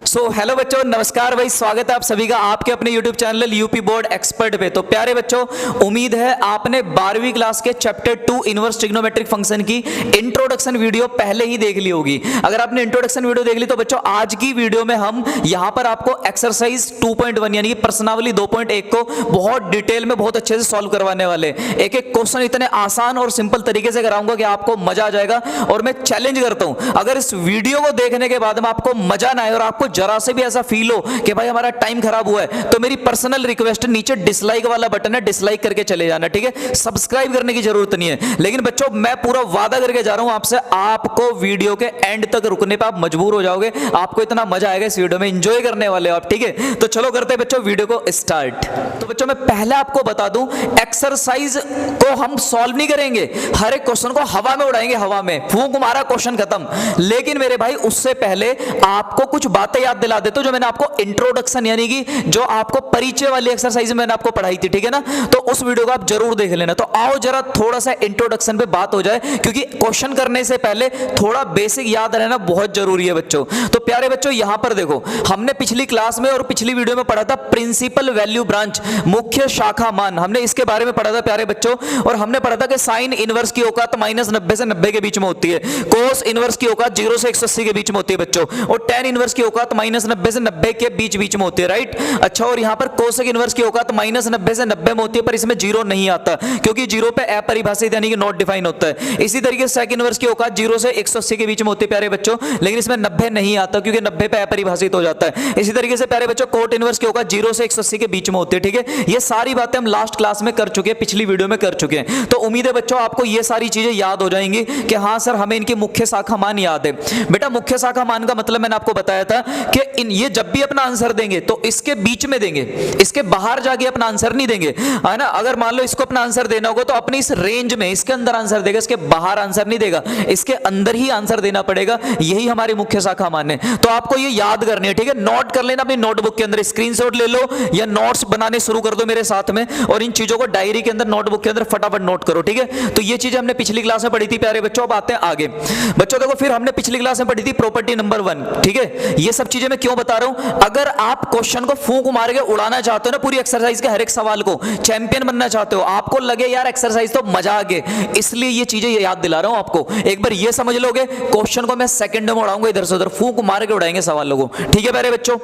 Hello बच्चों, नमस्कार भाई, स्वागत है आप सभी का आपके अपने YouTube channel UP board expert पे। तो प्यारे बच्चों, उम्मीद है आपने 12वीं क्लास के चैप्टर 2 इनवर्स ट्रिग्नोमेट्रिक फंक्शन की इंट्रोडक्शन वीडियो पहले ही देख ली होगी। अगर आपने इंट्रोडक्शन वीडियो देख ली तो बच्चों आज की वीडियो में हम यहां पर आपको एक्सरसाइज 2.1 यानी कि प्रश्नावली 2.1 को बहुत डिटेल में बहुत अच्छे से सॉल्व करवाने वाले। एक एक क्वेश्चन इतने आसान और सिंपल तरीके से कराऊंगा कि आपको मजा आ जाएगा। और मैं चैलेंज करता हूं, अगर इस वीडियो को देखने के बाद में आपको मजा ना आए और आपको जरा से भी ऐसा फील हो कि भाई हमारा टाइम खराब हुआ है, तो मेरी पर्सनल रिक्वेस्ट है, नीचे डिसलाइक वाला बटन है, डिसलाइक करके चले जाना, ठीक है। सब्सक्राइब करने की जरूरत नहीं है। लेकिन बच्चों मैं पूरा वादा करके जा रहा हूं आपसे, आपको वीडियो के एंड तक रुकने पे आप मजबूर हो जाओगे। आपको इतना मजा आएगा इस वीडियो में, एंजॉय करने वाले हो आप, ठीक है। तो चलो करते हैं बच्चों वीडियो को स्टार्ट। तो बच्चों मैं पहले आपको बता दूं, एक्सरसाइज को हम सॉल्व नहीं करेंगे, हर एक क्वेश्चन को हवा में उड़ाएंगे, हवा में फूंक मारा क्वेश्चन खत्म। लेकिन मेरे भाई उससे पहले आपको कुछ बातें याद दिला देता हूं जो मैंने आपको इंट्रोडक्शन यानी कि जो आपको परिचय वाली एक्सरसाइज मैंने आपको पढ़ाई थी, ठीक है ना। तो उस वीडियो को आप जरूर देख लेना। तो आओ जरा थोड़ा सा इंट्रोडक्शन पे बात हो जाए, क्योंकि क्वेश्चन करने से पहले थोड़ा बेसिक याद रहना बहुत जरूरी है बच्चों। तो प्यारे बच्चों यहां पर देखो, हमने पिछली क्लास में और पिछली वीडियो में पढ़ा था प्रिंसिपल वैल्यू ब्रांच, मुख्य शाखा मान, हमने इसके बारे में पढ़ा था प्यारे बच्चों। और हमने पढ़ा था कि साइन इनवर्स की औकात -90 से 90 के बीच में होती है, कोस इनवर्स की औकात 0 से 180 के बीच में होती है बच्चों, और टेन इनवर्स की औकात -90 से 90 के बीच में होती है, राइट। अच्छा, और यहां पर कोसेक इनवर्स की औकात -90 से 90 में होती है, पर इसमें 0 नहीं आता क्योंकि 0 पे अपरिभाषित यानी कि नॉट डिफाइन होता है। इसी तरीके से सेक इनवर्स की औकात 0 से 180 के बीच में होती है प्यारे बच्चों, लेकिन इसमें 90 नहीं आता क्योंकि 90 पे अपरिभाषित हो जाता है। इसी तरीके से प्यारे बच्चों कोट इनवर्स की औकात 0 से 180 के बीच में होती है, ठीक है। ये सारी बातें हम लास्ट क्लास में कर चुके हैं, पिछली वीडियो में कर चुके हैं। तो उम्मीद है बच्चों आपको ये सारी चीजें याद हो जाएंगी कि हाँ सर हमें इनकी मुख्य शाखा मान याद है। बेटा मुख्य शाखा मान का मतलब मैंने आपको बताया था कि ये जब भी अपना आंसर देंगे तो इसके बीच में देंगे, इसके बाहर जाके अपना आंसर नहीं देंगे, है ना। अगर मान लो इसको अपना आंसर देना होगा तो अपनी इस रेंज में इसके अंदर आंसर देगा, इसके बाहर आंसर नहीं देगा, इसके अंदर ही आंसर देना पड़ेगा। यही हमारी मुख्य शाखा मान है। तो आपको ये याद करनी है, ठीक है। नोट कर लेना अपनी नोटबुक के अंदर, स्क्रीनशॉट ले लो या नोट्स बनाने शुरू कर दो मेरे साथ में, और इन चीजों को डायरी के अंदर नोटबुक के अंदर फटाफट नोट करो, ठीक है। तो ये चीजें हमने पिछली क्लास में पढ़ी थी प्यारे बच्चों। अब आते हैं आगे बच्चों। देखो फिर हमने पिछली क्लास में पढ़ी थी प्रॉपर्टी नंबर 1, ठीक है। ये सब चीजें मैं क्यों बता रहा हूं, अगर आप क्वेश्चन को फूंक मार के उड़ाना चाहते हो ना, पूरी एक्सरसाइज के हर एक सवाल को चैंपियन बनना चाहते हो, आपको लगे यार एक्सरसाइज तो मजा आ गया, इसलिए ये चीजें याद दिला रहा हूं आपको। एक बार ये समझ लोगे, क्वेश्चन को मैं सेकंड में उड़ाऊंगा, इधर से उधर फूंक मार के उड़ाएंगे सवालों को, ठीक है प्यारे बच्चों।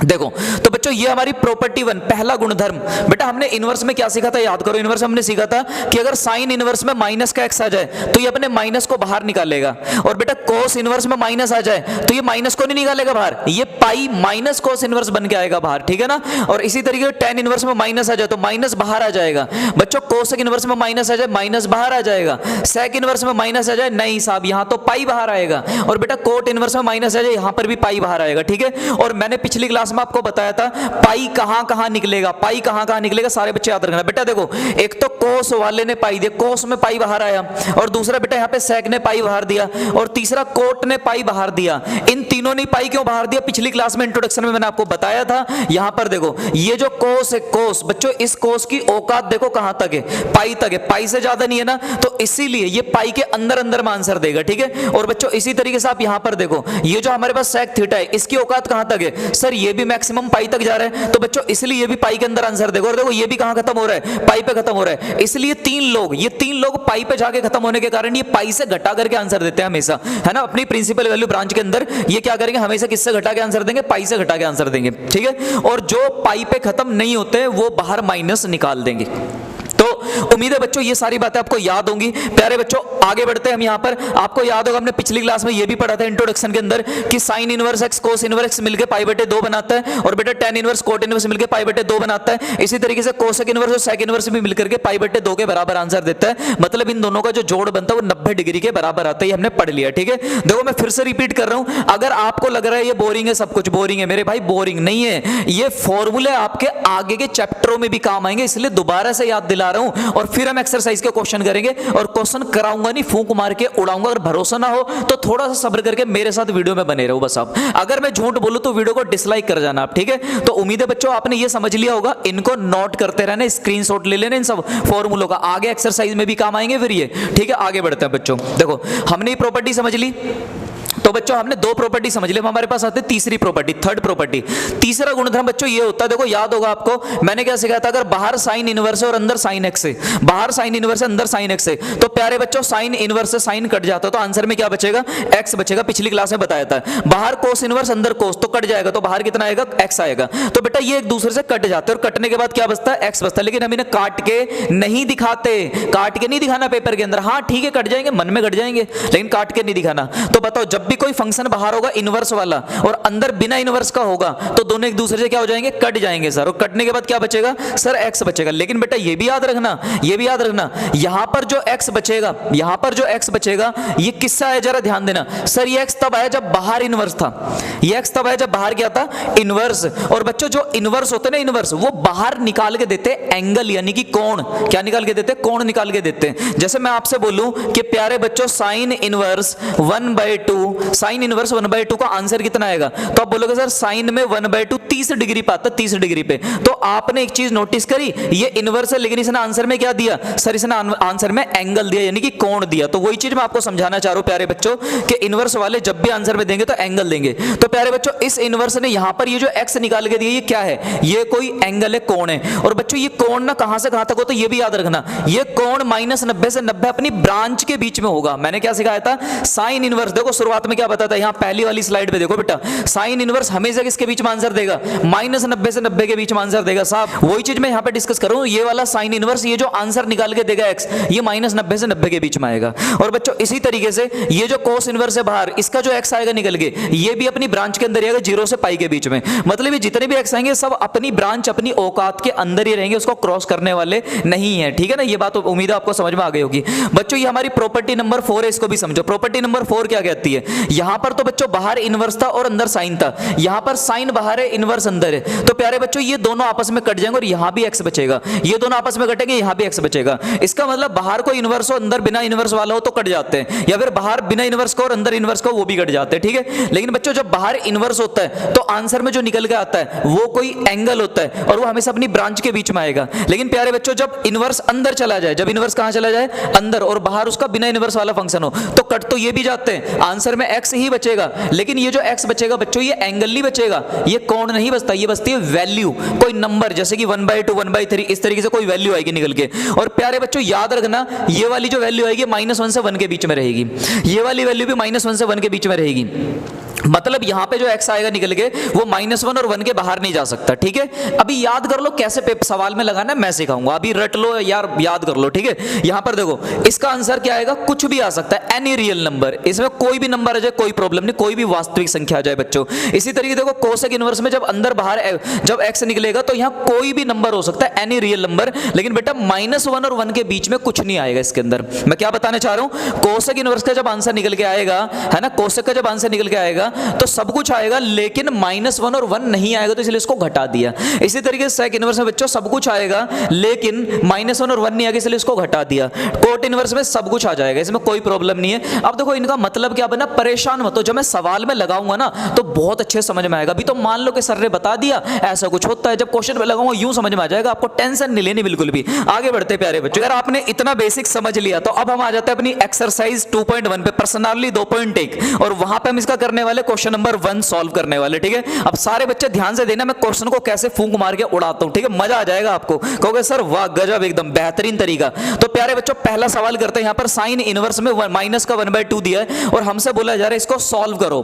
देखो तो बच्चों ये हमारी प्रॉपर्टी 1, पहला गुणधर्म। बेटा हमने इनवर्स में क्या सीखा था, याद करो। इनवर्स हमने सीखा था कि अगर साइन इनवर्स में माइनस का x आ जाए तो ये अपने माइनस को बाहर निकालेगा, और बेटा कोस इनवर्स में माइनस आ जाए तो ये माइनस को नहीं निकालेगा बाहर, ये पाई माइनस कोस इनवर्स बन के आएगा बाहर, ठीक है ना। और इसी तरीके से टेन इनवर्स में माइनस आ जाए तो माइनस बाहर आ जाएगा बच्चों। कोसेक इनवर्स में माइनस आ जाए, माइनस बाहर आ जाएगा। सेक इनवर्स में माइनस आ जाए, नहीं साहब यहां तो पाई बाहर आएगा। और बेटा कोट इनवर्स में माइनस आ जाए, यहां पर भी पाई बाहर आएगा, ठीक है। और मैंने पिछली क्लास में आपको बताया था पाई कहां कहां निकलेगा, पाई कहां कहां निकलेगा, सारे बच्चे याद रखना। बेटा देखो एक तो कोस वाले ने पाई दिया, कोस में पाई बाहर आया, और दूसरा बेटा यहां पे सेक ने पाई बाहर दिया, और तीसरा कोट ने पाई बाहर दिया। इन तीनों ने पाई क्यों बाहर दिया, पिछली क्लास में इंट्रोडक्शन में मैंने आपको बताया था। यहां पर देखो ये जो कोस है, कोस बच्चों इस कोस की औकात देखो कहां तक है, पाई तक है, पाई से ज्यादा नहीं है ना, तो इसीलिए ये पाई के अंदर अंदर में आंसर देगा, ठीक है। और बच्चों इसी तरीके से आप यहां पर देखो, ये जो हमारे पास सेक थीटा है इसकी औकात कहां तक है, सर ये भी मैक्सिमम पाई तक जा रहा है, तो बच्चों इसलिए ये भी पाई के अंदर आंसर देगा। और देखो ये भी कहां खत्म हो रहा है, पाई पे खत्म हो रहा है। इसलिए ये तीन लोग पाई पे जाके खत्म होने के कारण ये पाई से घटा करके आंसर देते हैं हमेशा, है ना। अपनी प्रिंसिपल वैल्यू ब्रांच के अंदर ये क्या करेंगे, हमेशा किससे घटा के आंसर देंगे, पाई से घटा के आंसर देंगे, ठीक है। और जो पाई पे खत्म नहीं होते वो बाहर माइनस निकाल देंगे। तो उम्मीद है बच्चों ये सारी बातें आपको याद होंगी। प्यारे बच्चों आगे बढ़ते हैं हम। यहां पर आपको याद होगा हमने पिछली क्लास में ये भी पढ़ा था इंट्रोडक्शन के अंदर कि sine inverse x cos inverse x मिलकर π/2 बनाता है, और बेटा tan इनवर्स कोट इनवर्स मिलकर π/2 बनाता है। इसी तरीके से कोसेक इनवर्स और सेक इनवर्स भी मिलकर के π/2 के बराबर आंसर देता है। मतलब इन दोनों का जो जोड़ बनता है वो 90 डिग्री के बराबर आता है। ये हमने पढ़ लिया, ठीक है। देखो मैं फिर से रिपीट कर रहा हूं, अगर आपको लग रहा है ये बोरिंग है, सब कुछ बोरिंग है, मेरे भाई बोरिंग नहीं है। ये फॉर्मूले आपके आगे के चैप्टरों में भी काम आएंगे, इसलिए दोबारा से याद दिला रहा हूं। और फिर हम एक्सरसाइज के क्वेश्चन करेंगे, और क्वेश्चन कराऊंगा नहीं, फूंक मार के उड़ाऊंगा। अगर भरोसा ना हो तो थोड़ा सा सब्र करके मेरे साथ वीडियो में बने रहो बस आप। अगर मैं झूठ बोलूं तो वीडियो को डिसलाइक कर जाना आप, ठीक है। तो उम्मीद है बच्चों आपने ये समझ लिया होगा, इनको नोट करते रहना, स्क्रीनशॉट ले लेना इन सब फॉर्मूलों का, आगे एक्सरसाइज में भी काम आएंगे फिर ये, ठीक है। आगे बढ़ते हैं बच्चों। देखो हमने प्रॉपर्टी समझ ली, तो बच्चों बच्चों हमने दो प्रॉपर्टी समझ लिया, हमारे पास आते तीसरी प्रॉपर्टी, थर्ड प्रॉपर्टी। तीसरा गुणधर्म बच्चों ये होता है, देखो याद होगा आपको मैंने क्या सिखाया था, अगर बाहर साइन इनवर्स है और अंदर साइन एक्स है, बाहर साइन इनवर्स है अंदर साइन एक्स है, तो प्यारे बच्चों साइन इनवर्स से साइन कट जाता है तो आंसर में क्या बचेगा, एक्स बचेगा। पिछली क्लास में बताया था बाहर कोस इनवर्स अंदर कोस, तो कट जाएगा, तो बाहर कितना आएगा, एक्स आएगा। तो बेटा ये एक दूसरे से कट जाते हैं और कटने के बाद क्या बचता है, एक्स बचता है। लेकिन हम इन्हें काट के नहीं दिखाते, काट के नहीं दिखाना पेपर के अंदर। हाँ ठीक है कट जाएंगे, मन में कट जाएंगे, लेकिन काट के नहीं दिखाना। तो बताओ जब भी कोई फंक्शन बाहर होगा इनवर्स वाला और अंदर बिना इनवर्स का होगा तो दोनों एक दूसरे से क्या हो जाएंगे, कट जाएंगे सर। और कटने के बाद क्या बचेगा सर, एक्स बचेगा। लेकिन बेटा ये भी याद रखना, ये भी याद रखना, यहां पर जो एक्स बचेगा, यहां पर जो एक्स बचेगा ये किससे आया, जरा ध्यान देना सर। ये एक्स तब आया जब बाहर इनवर्स था, ये एक्स तब आया जब बाहर क्या था, इनवर्स। और बच्चों जो इनवर्स होते हैं ना, इनवर्स वो बाहर निकाल के देते एंगल यानी कि कोण। क्या निकाल के देते, कोण निकाल के देते हैं। जैसे मैं आपसे बोलूं कि प्यारे बच्चों साइन इनवर्स 1/2, साइन इनवर्स 1/2 का आंसर कितना आएगा, तो आप बोलोगे सर साइन में 1/2 30 डिग्री पे आता, 30 डिग्री पे। तो आपने एक चीज नोटिस करी, ये इनवर्स है लेकिन इसने आंसर में क्या दिया सर, इसने आंसर में एंगल दिया यानी कि कोण दिया। तो वही चीज मैं आपको समझाना चाह रहा हूं प्यारे बच्चों कि इनवर्स वाले जब भी आंसर में देंगे तो एंगल देंगे। तो प्यारे बच्चों इस इनवर्स ने यहां पर ये जो एक्स निकाल के दिया ये क्या है, ये कोई एंगल है, कोण है। और बच्चों ये कोण ना कहां से कहां तक हो, तो ये भी याद रखना, ये कोण -90 से 90 अपनी ब्रांच के बीच में होगा। मैंने क्या सिखाया था, साइन इनवर्स, देखो शुरुआत में क्या बताता है, यहां पहली वाली स्लाइड पे देखो बेटा, साइन इनवर्स हमेशा किसके बीच में आंसर देगा, -90 से 90 के बीच में आंसर देगा साहब। वही चीज मैं यहां पे डिस्कस कर रहा हूं, ये वाला साइन इनवर्स, ये जो आंसर निकाल के देगा एक्स, ये -90 से 90 के बीच में आएगा। और बच्चों इसी तरीके से ये जो कोस इनवर्स है बाहर, इसका जो एक्स आएगा निकल के, ये भी अपनी ब्रांच के अंदर आएगा 0 से पाई के बीच में। मतलब ये जितने भी एक्स आएंगे सब अपनी ब्रांच अपनी औकात के अंदर ही रहेंगे, उसको क्रॉस करने वाले नहीं है। ठीक है ना, ये बात उम्मीद है आपको समझ में आ गई होगी। बच्चों ये हमारी प्रॉपर्टी नंबर 4 है, इसको भी समझो। प्रॉपर्टी नंबर 4 क्या कहती है, यहां पर तो बच्चों बाहर इनवर्स था और अंदर साइन था, यहां पर साइन बाहर है इनवर्स अंदर है। तो प्यारे बच्चों ये दोनों आपस में कट जाएंगे और यहां भी एक्स बचेगा, ये दोनों आपस में कटेंगे, यहां भी एक्स बचेगा। इसका मतलब बाहर को इनवर्स हो अंदर बिना इनवर्स वाला हो तो कट जाते हैं, या फिर बाहर बिना इनवर्स का और अंदर इनवर्स का वो भी कट जाते हैं। ठीक है, लेकिन बच्चों जब बाहर इनवर्स होता है तो आंसर में जो निकल के आता है वो कोई एंगल होता है और वो हमेशा अपनी ब्रांच के बीच में आएगा। लेकिन प्यारे बच्चों जब इनवर्स अंदर चला जाए, जब इनवर्स कहां चला जाए, अंदर, और बाहर उसका बिना इनवर्स वाला फंक्शन हो तो कट तो ये भी जाते हैं, आंसर में एक्स ही बचेगा। लेकिन ये जो एक्स बचेगा बच्चों ये एंगल नहीं बचेगा, ये कोण नहीं बचता, ये बचती है वैल्यू, कोई नंबर, जैसे कि 1/2 1/3 इस तरीके से कोई वैल्यू आएगी निकल के। और प्यारे बच्चों याद रखना ये वाली जो वैल्यू आएगी -1 से 1 के बीच में रहेगी, ये वाली वैल्यू भी -1 से 1 के बीच में रहेगी। मतलब यहां पे जो x आएगा निकल के वो -1 और 1 के बाहर नहीं जा सकता। ठीक है, अभी याद कर लो कैसे सवाल में लगाना है, मैं सिखाऊंगा, अभी रट लो यार, याद कर लो। ठीक है, यहां पर देखो इसका आंसर क्या आएगा, कुछ भी आ सकता है, एनी रियल नंबर, इसमें कोई भी नंबर आ जाए कोई प्रॉब्लम नहीं, कोई भी वास्तविक संख्या आ जाए बच्चों। इसी तरीके देखो कोसेक इनवर्स में जब अंदर बाहर जब x निकलेगा तो यहां कोई भी नंबर हो सकता है, एनी रियल नंबर। लेकिन बेटा -1 और 1 के बीच में कुछ नहीं आएगा इसके अंदर। मैं क्या बताने चाह रहा हूं, कोसेक इनवर्स का जब आंसर निकल के आएगा, है ना, कोसेक का जब आंसर निकल के आएगा तो सब कुछ आएगा, लेकिन -1 और 1 नहीं आएगा, तो इसलिए इसको घटा दिया। इसी तरीके से सेक इनवर्स में बच्चों सब कुछ आएगा, लेकिन -1 और 1 नहीं आएगा, इसलिए इसको घटा दिया। कोट इनवर्स में सब कुछ आ जाएगा, इसमें कोई प्रॉब्लम नहीं है। अब देखो इनका मतलब क्या बना, परेशान मत हो, जब मैं सवाल में लगाऊंगा ना तो बहुत अच्छे समझ में आएगा। अभी तो मान लो कि सर ने बता दिया ऐसा कुछ होता है, जब क्वेश्चन में लगाऊंगा यूं समझ में आ जाएगा, आपको टेंशन नहीं लेनी बिल्कुल भी। आगे बढ़ते प्यारे बच्चों, अगर आपने इतना बेसिक समझ लिया तो अब हम आ जाते हैं अपनी एक्सरसाइज 2.1 पे, पर्सनालिटी 2.1, और वहां पे हम इसका करने वाले क्वेश्चन नंबर 1 सॉल्व करने वाले। ठीक है, अब सारे बच्चे ध्यान से देना, मैं क्वेश्चन को कैसे फूंक मार के उड़ाता हूं। ठीक है, मजा आ जाएगा आपको, कहोगे सर वाह गजब, एकदम बेहतरीन तरीका। तो प्यारे बच्चों पहला सवाल करते हैं, यहां पर साइन इनवर्स में माइनस का 1/2 दिया है और हमसे बोला जा रहा है इसको सॉल्व करो,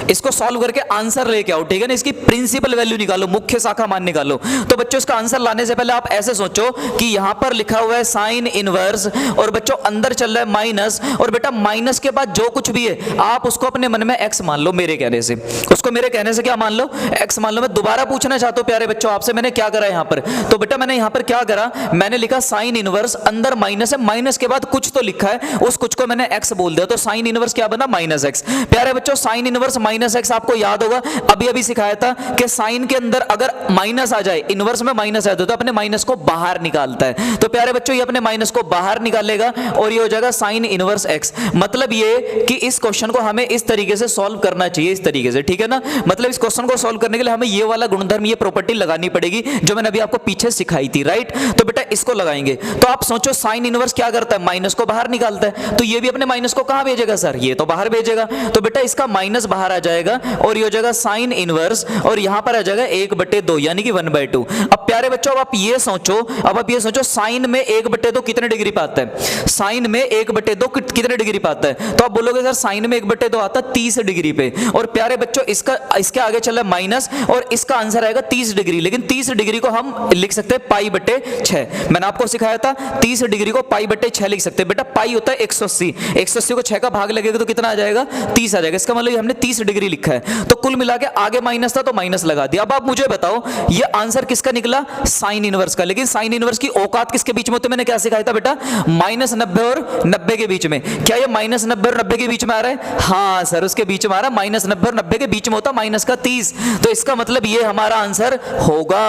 इसको सॉल्व करके आंसर लेके आओ। ठीक है ना, इसकी प्रिंसिपल वैल्यू निकालो, मुख्य शाखा मान निकालो। तो बच्चों इसका आंसर लाने से पहले आप ऐसे सोचो कि यहां पर लिखा हुआ है साइन इनवर्स और बच्चों अंदर चल रहा है माइनस, और बेटा माइनस के बाद जो कुछ भी है आप उसको अपने मन में एक्स मान लो, मेरे कहने से, उसको मेरे कहने से क्या मान लो, एक्स मान लो। मैं दोबारा पूछना चाहता हूं प्यारे बच्चों आपसे, मैंने क्या करा यहां पर, तो बेटा मैंने यहां पर क्या करा, मैंने लिखा साइन इनवर्स, अंदर माइनस है, माइनस के बाद कुछ तो लिखा है, उस कुछ को मैंने एक्स बोल दिया, तो साइन इनवर्स क्या बना, -x। प्यारे बच्चों साइन इनवर्स -x आपको याद होगा, अभी अभी सिखाया था कि साइन के अंदर अगर माइनस आ जाए, इनवर्स में माइनस आ जाए तो अपने माइनस को बाहर निकालता है। तो प्यारे बच्चों ये अपने माइनस को बाहर निकालेगा और ये हो जाएगा साइन इनवर्स x। मतलब ये कि इस क्वेश्चन को हमें इस तरीके से सॉल्व करना चाहिए, इस तरीके से। ठीक है ना, मतलब इस क्वेश्चन को सॉल्व करने के लिए हमें ये वाला गुणधर्म, ये प्रॉपर्टी लगानी पड़ेगी जो मैंने अभी आपको पीछे सिखाई थी, राइट। तो बेटा इसको लगाएंगे, तो आप सोचो साइन इनवर्स क्या करता है, माइनस को बाहर निकालता है, तो ये भी अपने माइनस को कहां भेजेगा सर, ये तो बाहर भेजेगा। तो बेटा इसका माइनस बाहर आ जाएगा और ये हो जाएगा साइन इनवर्स और यहां पर आ जाएगा 1/2 यानी कि 1/2। अब प्यारे बच्चों अब आप ये सोचो साइन में 1/2 कितने डिग्री पे आता है? साइन में 1/2 कितने डिग्री पे आता है? तो आप बोलोगे सर साइन में 1/2 आता है 30 डिग्री पे। और प्यारे बच्चों इसके आगे चला माइनस और इसका आंसर आएगा 30 डिग्री। लेकिन 30 डिग्री को हम लिख सकते हैं π/6। मैंने आपको सिखाया था 30 डिग्री को π/6 लिख सकते हैं। बेटा पाई होता है 180, 180 को 6 का भाग लगेगा तो कितना आ जाएगा? 30 आ जाएगा। इसका मतलब हमने 30 डिग्री लिखा है। तो कुल मिला के आगे माइनस था तो माइनस लगा दिया। अब आप मुझे बताओ ये आंसर किसका निकला? साइन इनवर्स का। लेकिन साइन इनवर्स की औकात किसके बीच में होती है? मैंने क्या सिखाया था बेटा? -90 और 90 के बीच में। क्या ये -90 और 90 के बीच में आ रहा है? हाँ सर उसके बीच में आ रहा है। -90 और 90 के बीच में होता माइनस का 30। तो इसका मतलब ये हमारा आंसर होगा।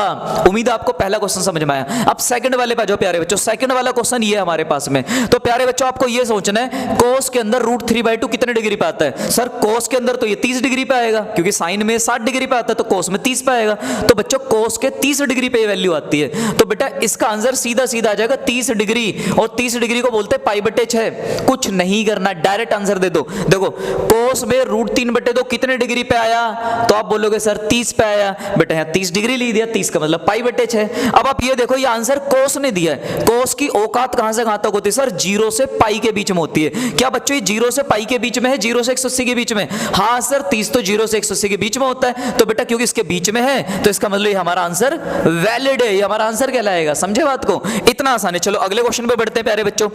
उम्मीद है आपको पहला क्वेश्चन समझ में आया। अब सेकंड वाले पे जाओ प्यारे बच्चों। सेकंड वाला क्वेश्चन ये हमारे पास में। तो प्यारे बच्चों आपको ये सोचना है कोस के अंदर √3/2 कितने डिग्री पे आता है? सर कोस के अंदर तो ये 30 डिग्री पे आएगा क्योंकि साइन में 60 डिग्री पे आता है तो कोस में 30 पे आएगा। तो बच्चों कोस के 30 डिग्री पे वैल्यू आती है। तो बेटा इसका आंसर सीधा सीधा आ जाएगा 30 डिग्री। और 30 डिग्री को बोलते हैं π/6। कुछ नहीं करना डायरेक्ट आंसर दे दो। देखो कोस में √3/2 कितने डिग्री पे आया? तो आप बोलोगे सर 30 पे आया। बेटा यहाँ 30 डिग्री लिख दिया, 30 का मतलब π/6। अब आप ये देखो ये आंसर कोस ने दिया है। कोस की औकात कहां से कहां तक होती है? सर 0 से पाई के बीच में होती है। क्या बच्चों ये 0 से पाई के बीच में है? 0 से 180 के बीच में? हाँ सर 30 तो 0 से 180 के बीच में होता है। तो बेटा क्योंकि इसके बीच में है तो इसका मतलब ये हमारा आंसर वैलिड है, ये हमारा आंसर कहलाएगा। समझे बात को? इतना आसान है। चलो अगले क्वेश्चन पे बढ़ते हैं प्यारे बच्चों।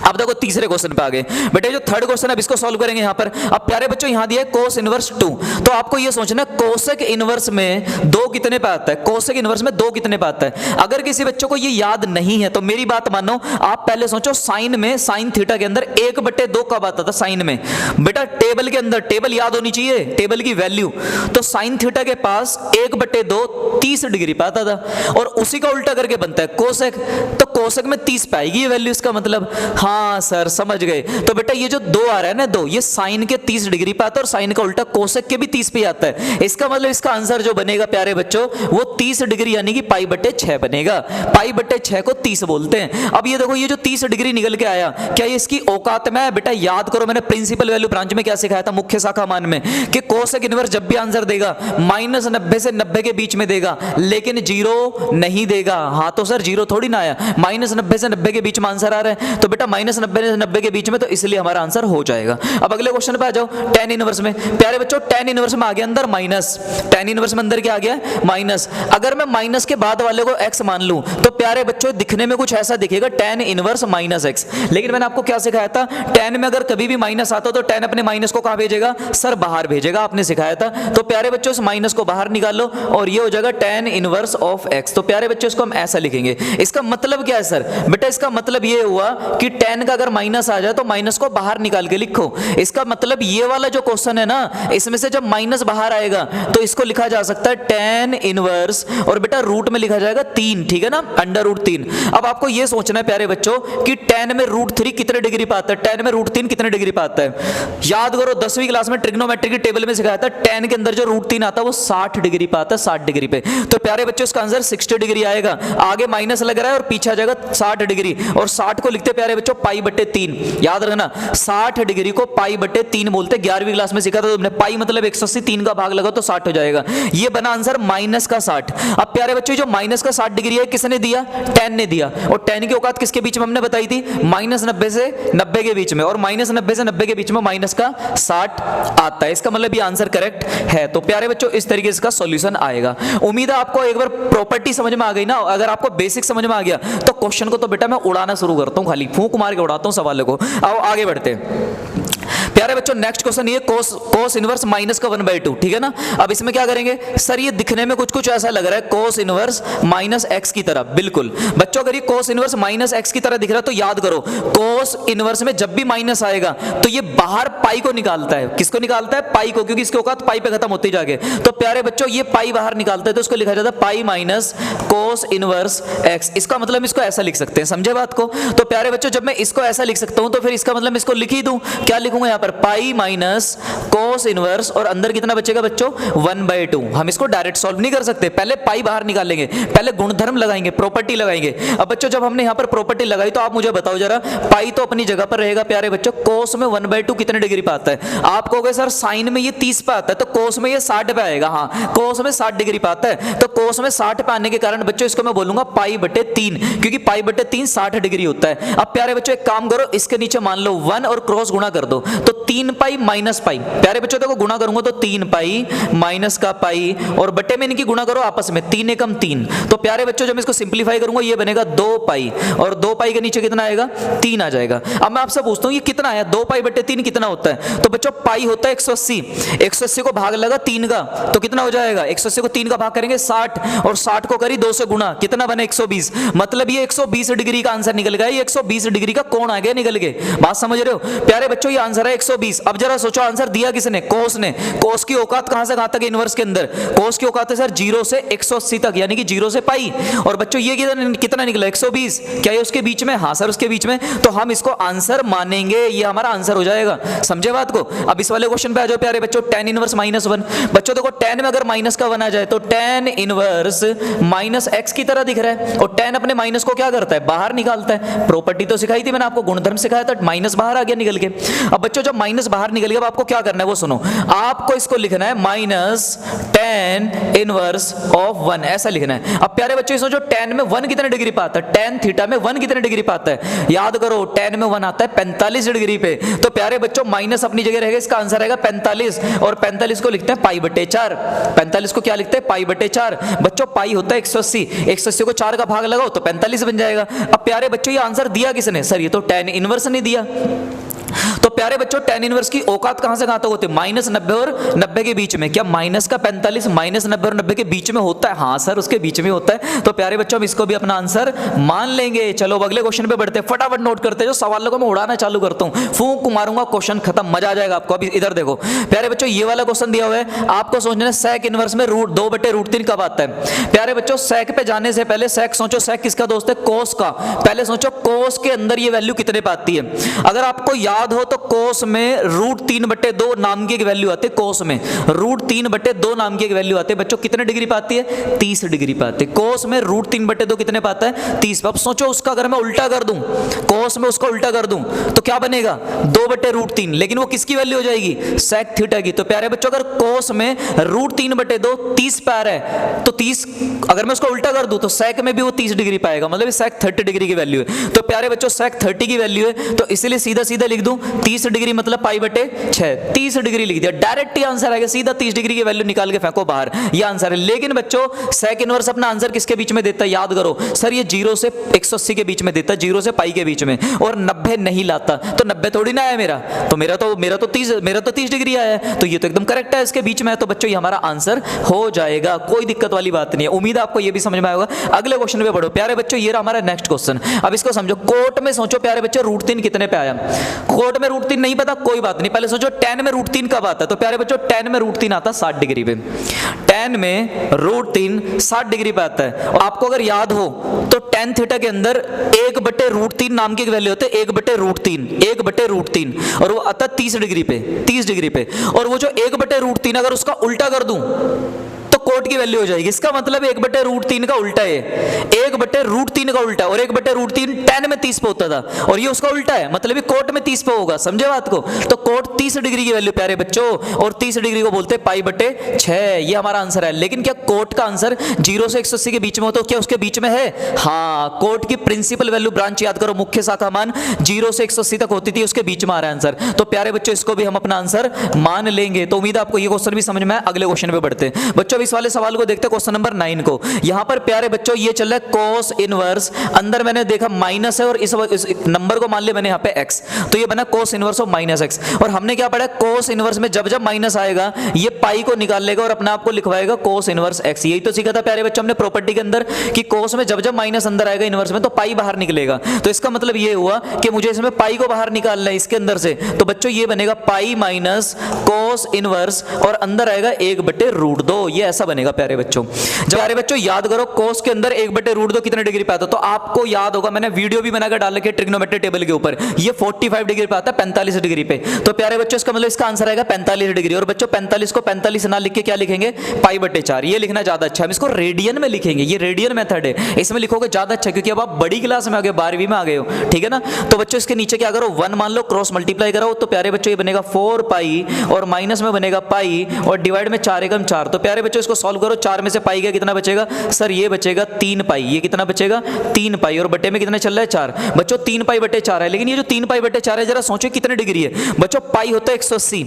अब देखो तीसरे क्वेश्चन पे आ गए। बेटा जो थर्ड क्वेश्चन है अब इसको सॉल्व करेंगे यहाँ पर। अब प्यारे बच्चों यहाँ दिया है कोस इनवर्स 2। तो आपको ये सोचना कोसेक इनवर्स में 2 कितने पे आता है? कोसेक इनवर्स में 2 कितने पे आता है? अगर किसी बच्चों को ये याद नहीं है तो मेरी बात मानो, आप पहले सोचो साइन में साइन थीटा के अंदर 1/2 कब आता था? साइन में बेटा टेबल के अंदर, टेबल याद होनी चाहिए, टेबल की वैल्यू। तो साइन थीटा के पास 1/2 30 डिग्री पे आता था और उसी का उल्टा करके बनता है कोसेक। तो कोसेक में 30 पे आएगी ये वैल्यू। इसका मतलब हाँ सर समझ गए। तो बेटा ये जो 2 आ रहा है ना 2, ये साइन के 30 डिग्री पे आता है और साइन का उल्टा कोसेक के भी 30 पे आता है। इसका मतलब इसका आंसर जो बनेगा प्यारे बच्चों वो 30 डिग्री यानी कि π/6 बनेगा। π/6 को 30 बोलते हैं। अब ये देखो ये जो 30 डिग्री निकल के आया क्या ये इसकी औकात में है? बेटा याद करो मैंने प्रिंसिपल वैल्यू ब्रांच में क्या सिखाया था मुख्य शाखा मान में कि कोसेक इनवर्स जब भी आंसर देगा -90 से 90 के बीच में देगा लेकिन 0 नहीं देगा। हाँ तो सर 0 थोड़ी ना आया, -90 से 90 के बीच में आंसर आ रहा है तो बेटा -90 से 90 के बीच में, तो इसलिए हमारा आंसर हो जाएगा। अब अगले क्वेश्चन पे आ जाओ। tan इनवर्स में प्यारे बच्चों tan इनवर्स में आ गया अंदर माइनस। tan इनवर्स में अंदर क्या आ गया? माइनस। अगर मैं माइनस के बाद वाले को x मान लूं तो प्यारे बच्चों दिखने में कुछ ऐसा दिखेगा tan इनवर्स -x। लेकिन मैंने आपको क्या सिखाया था? tan में अगर कभी भी माइनस आता तो tan अपने माइनस को कहां भेजेगा? सर बाहर भेजेगा, आपने सिखाया था। तो प्यारे बच्चों इस माइनस को बाहर निकालो और ये हो जाएगा tan इनवर्स ऑफ x। तो प्यारे बच्चों इसको हम ऐसा लिखेंगे। इसका मतलब क्या है सर? बेटा इसका मतलब ये हुआ कि tan का अगर माइनस आ जाए तो माइनस को बाहर निकाल के लिखो। इसका मतलब ये वाला जो क्वेश्चन है ना इसमें से जब माइनस बाहर आएगा तो इसको लिखा जा सकता है tan इनवर्स और बेटा रूट में लिखा जाएगा 3, ठीक है ना, √3। अब आपको ये सोचना है प्यारे बच्चों कि tan में √3 कितने डिग्री पे आता है? tan में √3 कितने डिग्री पे आता है? याद करो 10वीं क्लास में ट्रिग्नोमेट्री की टेबल में सिखाया था tan के अंदर जो √3 आता है वो 60 डिग्री पे आता है, 60 डिग्री पे। तो प्यारे बच्चों इसका आंसर 60 डिग्री आएगा। आगे माइनस लग रहा है और पीछे आ जाएगा 60 डिग्री और 60 को लिखते प्यारे बच्चों π/3। याद रखना 60 डिग्री को π/3 बोलते। 11वीं क्लास में सीखा था तुमने। पाई मतलब 180, 3 का भाग लगा तो 60 हो जाएगा। ये बना आंसर माइनस का 60। अब प्यारे बच्चों जो माइनस का 60 डिग्री है किसने दिया? tan ने दिया। और tan की औकात किसके बीच में हमने बताई थी? -90 से 90 के बीच में। और -90 से 90 के बीच में माइनस का 60 आता है। इसका मतलब ये आंसर करेक्ट है। तो प्यारे बच्चों इस तरीके से इसका सॉल्यूशन आएगा। उम्मीद है आपको एक बार प्रॉपर्टी समझ में आ गई ना। अगर आपको बेसिक समझ में आ गया तो क्वेश्चन को तो बेटा मैं उड़ाना शुरू करता हूं, खाली फूंक मार के उड़ाता हूं सवालों को। आओ आगे बढ़ते हैं। प्यारे बच्चों नेक्स्ट क्वेश्चन ये कोस इनवर्स माइनस का 1/2, ठीक है ना। अब इसमें क्या करेंगे? सर ये दिखने में कुछ ऐसा लग रहा है कोस इनवर्स -x की तरह। बिल्कुल बच्चों अगर ये कोस इनवर्स -x की तरह दिख रहा है तो याद करो कोस इनवर्स में जब भी माइनस आएगा तो ये बाहर पाई को निकालता है। किसको निकालता है? पाई को, क्योंकि इसके औकात पाई पे खत्म होती जाके। तो प्यारे बच्चों ये पाई बाहर निकालता है तो उसको लिखा जाता है pi minus cos inverse x। इसका मतलब इसको ऐसा लिख सकते हैं, समझे बात को। तो प्यारे बच्चों जब मैं इसको ऐसा लिख सकता हूं तो फिर इसका मतलब इसको लिख ही दूं। क्या लिखूंगा यहाँ पर? पर पाई माइनस कोस इनवर्स और अंदर कितना बचेगा बच्चों 1/2। हम इसको डायरेक्ट सॉल्व नहीं कर सकते, पहले पाई बाहर निकालेंगे, पहले गुणधर्म लगाएंगे, प्रॉपर्टी लगाएंगे। अब बच्चों जब हमने यहां पर प्रॉपर्टी लगाई तो आप मुझे बताओ जरा, पाई तो अपनी जगह पर रहेगा प्यारे बच्चों, कोस में 1/2 कितने डिग्री पे आता है? आप कहोगे सर साइन में ये 30 पे आता है, तो कोस में ये 60 पे आएगा। हाँ, कोस में 60 डिग्री पे आता है, तो कोस में 60 पे आने के कारण बच्चों इसको मैं बोलूंगा पाई/3, क्योंकि पाई/3 60 डिग्री होता है। अब प्यारे बच्चों एक काम करो, इसके नीचे मान लो 1 और क्रॉस गुणा कर दो, तो 3 पाई माइनस पाई। प्यारे बच्चों देखो गुणा करूंगा तो 3 पाई माइनस का पाई और बटे में इनकी गुणा करो आपस में, 3 एकम 3। तो प्यारे बच्चों जब मैं इसको सिंपलीफाई करूंगा ये बनेगा 2 पाई और 2 पाई के नीचे कितना आएगा 3 आ जाएगा। अब मैं आपसे पूछता हूं ये कितना आया, 2 पाई/3 कितना होता है? तो बच्चों पाई होता है 180, 180 को भाग लगा 3 का तो कितना हो जाएगा? 180 को 3 का भाग करेंगे 60 और 60 को करी 2 से गुणा, कितना बने 120। मतलब ये 120 डिग्री का आंसर निकल गया, ये 120 डिग्री का कोण आ गया निकल के। बात समझ रहे हो प्यारे बच्चों? ये आंसर है 120। अब जरा सोचो आंसर दिया किसने? कोस ने। कोस की औकात कहां से कहां तक इनवर्स के अंदर? कोस की औकात है सर 0 से 180 तक, यानी कि 0 से पाई। और बच्चों ये कितना निकला 120, क्या ये उसके बीच में? हाँ सर उसके बीच में, तो हम इसको आंसर मानेंगे, ये हमारा आंसर हो जाएगा। समझे बात को? अब इस वाले क्वेश्चन पे आ जाओ प्यारे बच्चों, tan इनवर्स -1। बच्चों देखो tan में अगर माइनस का 1 आ जाए तो tan इनवर्स -x की तरह दिख रहा है, और tan अपने माइनस को क्या करता है? बाहर निकालता है। प्रॉपर्टी तो सिखाई थी मैंने आपको, गुणधर्म सिखाया था, माइनस बाहर आ गया निकल के। अब बच्चों जब माइनस बाहर निकल गया, अब आपको क्या करना है वो सुनो, आपको इसको लिखना है -tan इनवर्स ऑफ 1, ऐसा लिखना है। अब प्यारे बच्चों सोचो tan में 1 कितने डिग्री पे आता है? tan थीटा में 1 कितने डिग्री पे आता है? याद करो tan में 1 आता है 45 डिग्री पे। तो प्यारे बच्चों माइनस अपनी जगह रहेगा, इसका आंसर रहेगा 45, और 45 को लिखते हैं पाई/4। 45 को क्या लिखते हैं? पाई/4। बच्चों पाई होता है 180, 180 को 4 का भाग लगाओ तो 45 बन जाएगा। अब प्यारे बच्चों ये आंसर दिया किसने? सर ये तो tan इनवर्स ने दिया। तो प्यारे बच्चों tan इनवर्स की औकात कहां से कहां तक होती है? -90 और 90 के बीच में। क्या माइनस का 45 -90 और 90 के बीच में होता है? हाँ सर उसके बीच में होता है। तो प्यारे बच्चों हम इसको भी अपना आंसर मान लेंगे। चलो अगले क्वेश्चन पे बढ़ते हैं, फटाफट नोट करते हैं, जो सवालों को मैं उड़ाना चालू करता हूं, फूंक मारूंगा क्वेश्चन खत्म, मजा आ जाएगा आपको। अभी इधर देखो प्यारे बच्चों, ये वाला क्वेश्चन दिया हुआ है आपको, सोचना है sec इनवर्स में √2/√3 कब आता है? प्यारे बच्चों sec पे जाने से पहले sec सोचो, sec किसका दोस्त है? कोस का। पहले सोचो कोस के अंदर ये वैल्यू कितने पे आती है। अगर आपको याद हो तो कोस में √3/2 नाम की एक वैल्यू आती है। कोस में √3/2 नाम की एक वैल्यू आती है। बच्चों कितने डिग्री पे आती है? 30 डिग्री पे आती है। कोस में √3/2 कितने पे आता है? 30। अब सोचो उसका अगर मैं उल्टा कर दूं, कोस में उसका उल्टा कर दूं तो क्या बनेगा? 2/√3, लेकिन वो किसकी वैल्यू हो जाएगी? sec थीटा की। तो प्यारे बच्चों अगर कोस में √3/2 30 पे आ रहा है तो 30 अगर मैं उसको उल्टा कर दूं तो sec में भी वो 30 डिग्री पाएगा, मतलब sec 30 डिग्री की वैल्यू है। तो प्यारे बच्चों sec 30 की वैल्यू है, तो इसलिए सीधा सीधा लिख दूं 30 डिग्री मतलब पाई/6, 30 डिग्री लिख दिया, डायरेक्ट ही आंसर आएगा। सीधा 30 डिग्री की वैल्यू निकाल के फेंको बाहर, ये आंसर है। लेकिन बच्चों sec इनवर्स अपना आंसर किसके बीच में देता है? याद करो सर, ये 0 से 180 के बीच में देता है, 0 से पाई के बीच में, और 90 नहीं लाता। तो 90 थोड़ी ना आया मेरा, तो मेरा तो 30 डिग्री आया है, तो ये तो एकदम करेक्ट है, इसके बीच में है। तो बच्चों ये हमारा आंसर हो जाएगा, कोई दिक्कत वाली बात नहीं है। उम्मीद है आपको ये भी समझ में आएगा। अगले क्वेश्चन पे बढ़ो प्यारे बच्चों, ये रहा हमारा नेक्स्ट क्वेश्चन। अब इसको समझो, कोट में सोचो प्यारे बच्चों √3 कितने पे आया? कोट में √3 नहीं पता, कोई बात नहीं, पहले सोचो tan में √3 कब आता है? तो प्यारे बच्चों tan में √3 आता है 60 डिग्री पे। tan में √3 60 डिग्री पे आता है। और आपको अगर याद हो तो tan थीटा के अंदर 1/√3 नाम की एक वैल्यू होती है, 1/√3, और वो आता है 30 डिग्री पे। और वो जो 1/√3 अगर उसका उल्टा कर दूं तो कोट की वैल्यू हो जाएगी। इसका मतलब 1/√3 का उल्टा है, 1/√3 का उल्टा, और 1/√3 tan में 30 पे होता था, और ये उसका उल्टा है, मतलब ये कोट में 30 पे होगा। समझे बात को? तो कोट 30 डिग्री की वैल्यू प्यारे बच्चों, और 30 डिग्री को बोलते हैं पाई/6, ये हमारा आंसर है। लेकिन क्या कोट का आंसर 0 से 180 के बीच में हो तो क्या उसके बीच में है? हाँ, कोट की प्रिंसिपल वैल्यू ब्रांच याद करो, मुख्य शाखा मान 0 से 180 तक होती थी, उसके बीच में आ रहा है आंसर। तो प्यारे बच्चों इसको भी हम अपना आंसर मान लेंगे। तो उम्मीद है आपको ये क्वेश्चन भी समझ में आया। अगले क्वेश्चन पे बढ़ते हैं बच्चों, इस वाले सवाल को देखते हैं, क्वेश्चन नंबर 9 को। यहां पर प्यारे बच्चों ये चल रहा है कोस इनवर्स, अंदर मैंने देखा माइनस है, और इस नंबर को मान लिया मैंने यहाँ पे x, तो ये बना कोस इनवर्स ऑफ -x। और हमने क्या पढ़ा? कोस इनवर्स में जब जब माइनस आएगा ये पाई को निकाल लेगा और अपने आप को लिखवाएगा कोस इनवर्स x। यही तो सीखा था प्यारे बच्चों हमने प्रॉपर्टी के अंदर, कि कोस में जब जब माइनस अंदर आएगा इनवर्स में तो पाई बाहर निकलेगा। तो इसका मतलब ये हुआ कि मुझे इसमें पाई को बाहर निकालना है इसके अंदर से, तो बच्चों ये बनेगा पाई माइनस कोस इनवर्स, और अंदर आएगा 1/√2, ये ऐसा बनेगा। बनेगा प्यारे बच्चों। जब प्यारे बच्चों याद करो कोस के अंदर 1/√2 कितने डिग्री पे आता है, तो आपको याद होगा मैंने वीडियो भी बनाकर डाल रखी है ट्रिग्नोमेट्री टेबल के ऊपर, ये 45 डिग्री पे आता है 45 डिग्री पे। तो प्यारे बच्चों इसका मतलब इसका आंसर आएगा 45 डिग्री। और बच्चों 45 को 45 ना लिख के क्या लिखेंगे, π/4, ये लिखना ज्यादा अच्छा है। हम इसको रेडियन में लिखेंगे, ये रेडियन मेथड है, इसमें लिखोगे ज्यादा अच्छा, क्योंकि अब आप बड़ी क्लास में आ गए, 12वीं में आ गए हो, ठीक है ना। तो बच्चों इसके नीचे क्या करो, 1 मान लो, क्रॉस मल्टीप्लाई कराओ, तो प्यारे बच्चों ये बनेगा 4π और माइनस में बनेगा पाई और डिवाइड में 4 एकम 4। तो प्यारे बच्चों इसको सॉल्व करो, 4 में से पाई गया कितना बचेगा सर, ये बचेगा 3π, ये कितना बचेगा 3π, और बटे में कितना चल रहा है 4। बच्चों 3π/4 है, लेकिन ये जो 3π/4 है जरा सोचो कितने डिग्री है। बच्चों पाई होता है 180,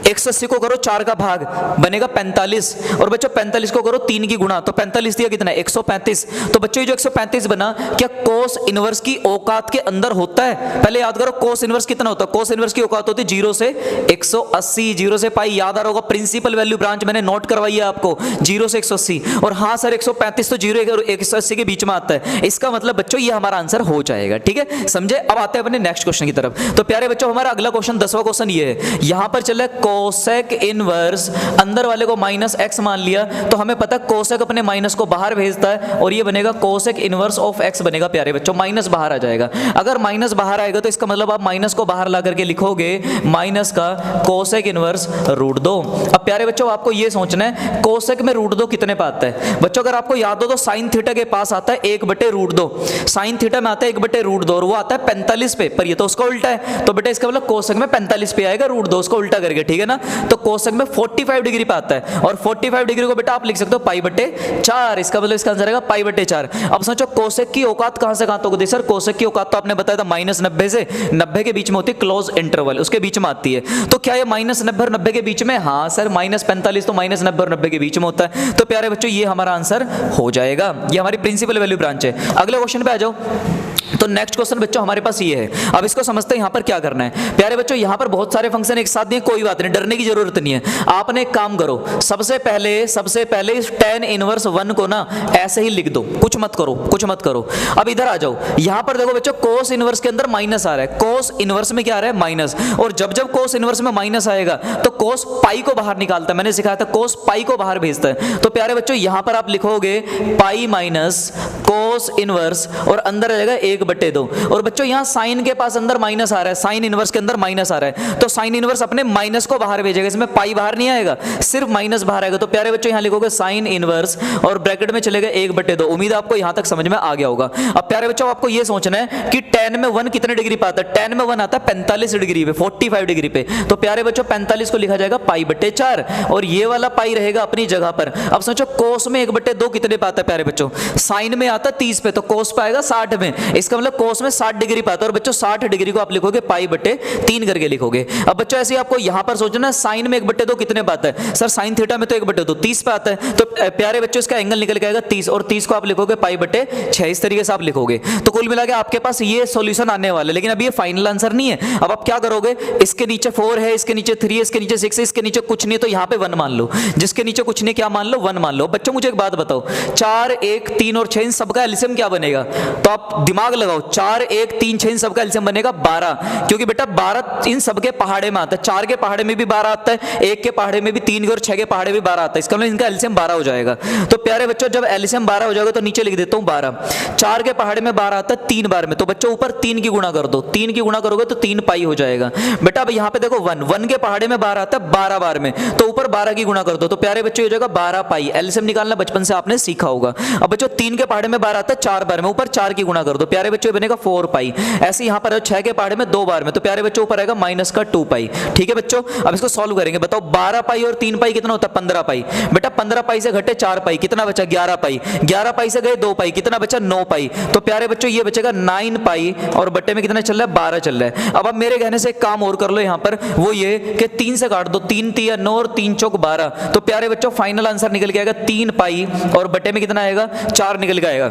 180 को करो 4 का भाग बनेगा 45, और बच्चों 45 को करो 3 की गुणा, तो 45 दिया कितना 135। तो बच्चों ये जो 135 बना, क्या कोस इनवर्स की औकात के अंदर होता है? पहले याद करो कोस इनवर्स कितना होता है, कोस इनवर्स की औकात होती है 0 से 180, 0 से पाई, याद आ रहा होगा प्रिंसिपल वैल्यू ब्रांच मैंने नोट करवाई है आपको, 0 से 180। और हाँ सर 135 तो 0 और 180 के बीच में आता है, इसका मतलब बच्चों ये हमारा आंसर हो जाएगा, ठीक है, समझे। अब आते हैं अपने नेक्स्ट क्वेश्चन की तरफ। तो प्यारे बच्चों हमारा अगला क्वेश्चन 10वां क्वेश्चन ये है, यहां पर चल रहा है कोसेक इनवर्स, अंदर वाले को -x मान लिया, तो हमें पता है कोसेक अपने माइनस को बाहर भेजता है, और ये बनेगा कोसेक इनवर्स ऑफ x बनेगा प्यारे बच्चों, माइनस बाहर आ जाएगा। अगर माइनस बाहर आएगा तो इसका मतलब आप माइनस को बाहर ला करके लिखोगे माइनस का कोसेक इनवर्स √2। अब प्यारे बच्चों आपको ये सोचना है कोसेक में √2 कितने पे आता है। बच्चों अगर आपको याद हो तो साइन थीटा के पास आता है 1/√2, साइन थीटा में आता है 1/√2, और वो आता है 45 पे, पर ये तो उसका उल्टा है, तो बेटा इसका मतलब कोसेक में 45 पे आएगा √2, उसको उल्टा करके, ठीक है ना। तो कोसेक में 45 डिग्री पे आता है, और 45 डिग्री को बेटा आप लिख सकते हो π/4, इसका मतलब इसका आंसर आएगा π/4। अब सोचो कोसेक की औकात कहां से कहां तक होती है सर, कोसेक की औकात तो आपने बताया था -90 से 90 के बीच में होती है, क्लोज इंटरवल उसके बीच में आती है। तो क्या ये -90 और 90 के बीच में, हाँ सर -45 तो -90 और 90 के बीच में होता है। तो प्यारे बच्चों ये हमारा आंसर हो जाएगा, ये हमारी प्रिंसिपल वैल्यू ब्रांच है। अगले क्वेश्चन पे आ जाओ। तो नेक्स्ट क्वेश्चन बच्चों हमारे पास ये है, अब इसको समझते हैं यहाँ पर क्या करना है। प्यारे बच्चों यहाँ पर बहुत सारे फंक्शन एक साथ दिए, कोई बात नहीं, डरने की जरूरत नहीं है। आपने एक काम करो, सबसे पहले इस tan इनवर्स 1 को ना ऐसे ही लिख दो, कुछ मत करो। अब इधर आ जाओ, यहाँ पर देखो बच्चों कोस इनवर्स के अंदर माइनस आ रहा है, कोस इनवर्स में क्या आ रहा है माइनस, और जब कोस इनवर्स में माइनस आएगा तो कोस पाई को बाहर निकालता है, मैंने सिखाया था कोस पाई को बाहर भेजता है। तो प्यारे बच्चों यहाँ पर आप लिखोगे पाई माइनस कोस इनवर्स, और अंदर आ जाएगा 1/2। और बच्चों यहाँ साइन के पास अंदर माइनस आ रहा है, साइन इनवर्स के अंदर माइनस आ रहा है, तो साइन इनवर्स अपने माइनस को बाहर भेजेगा, इसमें पाई बाहर नहीं आएगा, सिर्फ माइनस बाहर आएगा। तो प्यारे बच्चों यहाँ लिखोगे साइन इनवर्स और ब्रैकेट में चलेगा 1/2। उम्मीद है आपको यहाँ तक समझ में आ गया होगा। अब प्यारे बच्चों आपको ये सोचना है कि tan में 1 कितने डिग्री पे आता है, tan में 1 आता है 45 डिग्री पे, 45 डिग्री पे। तो प्यारे बच्चों 45 को लिखा जाएगा π/4, और ये वाला पाई रहेगा अपनी जगह पर। अब सोचो कोस में 1/2 कितने पे आता है प्यारे बच्चों, साइन में आता है 30 पे, तो कोस पे आएगा 60 में, इसका मतलब कोस में 60 डिग्री पे आता है। और बच्चों 60 डिग्री को आप लिखोगे π/3 करके लिखोगे। अब बच्चों ऐसे आपको यहां पर सोचना है साइन में 1/2 कितने पे आता है सर, साइन थीटा में तो 1/2 30 पे आता है, तो प्यारे बच्चों इसका एंगल निकल के आएगा 30, और 30 को आप लिखोगे π/6, इस तरीके से आप लिखोगे। तो कुल मिला के आपके पास ये सॉल्यूशन आने वाला है, लेकिन अब ये फाइनल आंसर नहीं है। अब आप क्या करोगे, इसके नीचे 4 है, इसके नीचे 3 है, इसके नीचे 6 है, इसके नीचे कुछ नहीं है, तो यहाँ पे 1 मान लो, जिसके नीचे कुछ नहीं क्या मान लो 1 मान लो। बच्चों मुझे एक बात बताओ, 4 1 3 और 6 इन सबका एलसीएम क्या बनेगा, तो आप दिमाग लगाओ, 4 1 3 6 इन सबका एलसीएम बनेगा 12, क्योंकि बेटा 12 इन सबके पहाड़े में आता है, 4 के पहाड़े में भी 12 आता है, 1 के पहाड़े में भी 3 और 6 के पहाड़े में 12 आता है, इसका मतलब इनका एलसीएम 12 हो जाएगा। तो प्यारे बच्चों जब एलसीएम 12 हो जाएगा तो नीचे लिख देता हूं 12, 4 के पहाड़े में 12 आता है 3 बार में, तो बच्चों ऊपर 3 की गुणा कर दो, 3 की गुणा करोगे तो 3 पाई हो जाएगा। बेटा अब यहाँ पे देखो 1 के पहाड़े में 12 आता है 12 बार में, तो ऊपर 12 की गुणा कर दो, तो प्यारे बच्चों हो जाएगा 12 पाई। एलसीएम निकालना बचपन से आपने सीखा होगा। अब बच्चों 3 के पहाड़े में 12 आता है 4 बार में, ऊपर 4 की गुणा कर दो, प्यारे बच्चों बनेगा 4 पाई। ऐसे यहाँ पर 6 के पहाड़े में 2 बार में, तो प्यारे बच्चों ऊपर आएगा माइनस का 2 पाई। ठीक है बच्चों, अब इसको सॉल्व करेंगे। बताओ 12 पाई और 3 पाई कितना होता है 15 पाई। बेटा 15 पाई से घटे 4 पाई, कितना बचा 11 पाई। 11 पाई से गए 2 पाई, कितना बचा 9 पाई। तो प्यारे बच्चों ये बचेगा 9 पाई, और बट्टे में कितना चल रहा है 12 चल रहा है। अब मेरे कहने से एक काम और कर लो यहाँ पर, वो ये कि 3 से काट दो, 3 3 9 और 3 चौक 12। तो प्यारे बच्चों फाइनल आंसर निकल के आएगा 3 पाई, और बट्टे में कितना आएगा 4 निकल के आएगा।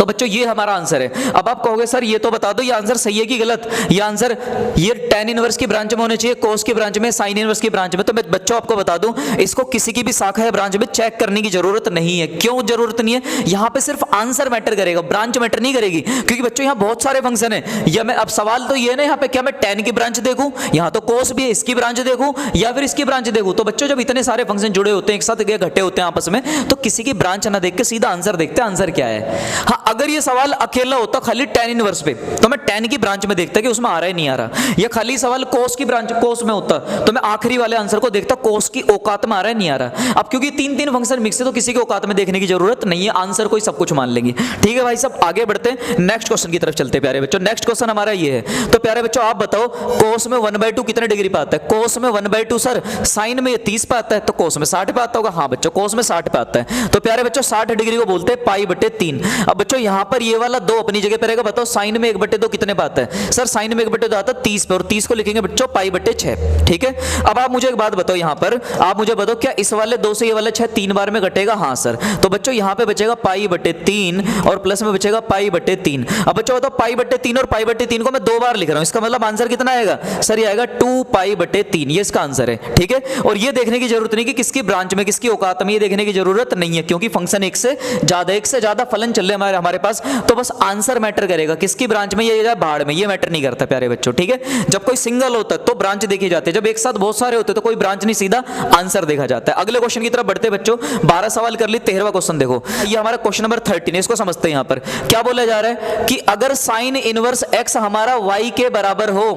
तो बच्चों ये हमारा आंसर है। अब आप कहोगे सर ये तो बता दो ये आंसर सही है कि गलत। ये आंसर ये tan इनवर्स की ब्रांच में होने चाहिए, cos की ब्रांच में, sin इनवर्स की ब्रांच में। तो मैं बच्चों आपको बता दूं इसको किसी की भी शाखा या ब्रांच में चेक करने की जरूरत नहीं है। क्यों जरूरत नहीं है? यहां पे सिर्फ आंसर मैटर करेगा, ब्रांच मैटर नहीं करेगी, क्योंकि बच्चों यहां बहुत सारे फंक्शन है। या मैं अब सवाल तो ये है ना यहां पे, क्या मैं tan की ब्रांच देखूं, यहां तो cos भी है, इसकी ब्रांच देखूं या फिर इसकी ब्रांच देखूं। तो बच्चों जब इतने सारे फंक्शन जुड़े होते हैं एक साथ इकट्ठे होते हैं आपस में, तो किसी की ब्रांच ना देख के सीधा आंसर देखते हैं आंसर क्या है। हाँ, अगर ये सवाल अकेला होता खाली tan इनवर्स पे तो मैं tan की ब्रांच में देखता कि उसमें आ रहा है नहीं आ रहा। या खाली सवाल cos की ब्रांच cos में होता तो मैं आखिरी वाले आंसर को देखता cos की औकात में आ रहा है नहीं आ रहा। अब क्योंकि तीन तीन फंक्शन मिक्स है तो किसी की औकात में देखने की जरूरत नहीं है, आंसर कोई सब कुछ मान लेंगे। ठीक है भाई साहब, आगे बढ़ते हैं, नेक्स्ट क्वेश्चन की तरफ चलते हैं प्यारे बच्चों। नेक्स्ट क्वेश्चन हमारा ये है। तो प्यारे बच्चों आप बताओ cos में 1/2 कितने डिग्री पे आता है? cos में 1/2 सर, sin में 30 पे आता है, तो cos में 60 पे आता होगा। हाँ बच्चों cos में 60 पे आता है। तो प्यारे बच्चों 60 डिग्री को बोलते हैं π/3। अब बच्चों यहां पर ये वाला 2 अपनी जगह पे रहेगा। बताओ sin में 1/2 कितने पे आता है? सर sin में 1/2 आता है 30 पे, और 30 को लिखेंगे बच्चों π/6। ठीक है, अब आप मुझे एक बात बताओ, यहां पर आप मुझे बताओ क्या इस वाले 2 से ये वाला 6 3 बार में कटेगा? हाँ सर। तो बच्चों यहां पे बचेगा π/3 और प्लस में बचेगा π/3। अब बच्चों बताओ π/3 और π/3 को मैं 2 बार लिख रहा हूं, इसका मतलब आंसर कितना आएगा? सर ये आएगा 2π/3, ये इसका आंसर है। ठीक है, और ये देखने की जरूरत नहीं कि किसकी ब्रांच में किसकी औकात में, ये देखने की जरूरत नहीं है, क्योंकि फंक्शन एक से ज्यादा फलन चल रहे हमारे पास। तो बस आंसर मैटर करेगा, किसकी ब्रांच में ये भाड़ में, ये मैटर नहीं करता प्यारे बच्चों। ठीक है, जब कोई सिंगल होता है तो ब्रांच देखी जाती है, जब एक साथ बहुत सारे होते हैं तो कोई ब्रांच नहीं, सीधा आंसर देखा जाता है। अगले क्वेश्चन की तरफ बढ़ते बच्चों, 12 सवाल कर ली, 13वां क्वेश्चन देखो, ये हमारा क्वेश्चन नंबर 13 है। इसको समझते हैं। यहां पर क्या बोला जा रहा है कि अगर sin इनवर्स x हमारा y के बराबर हो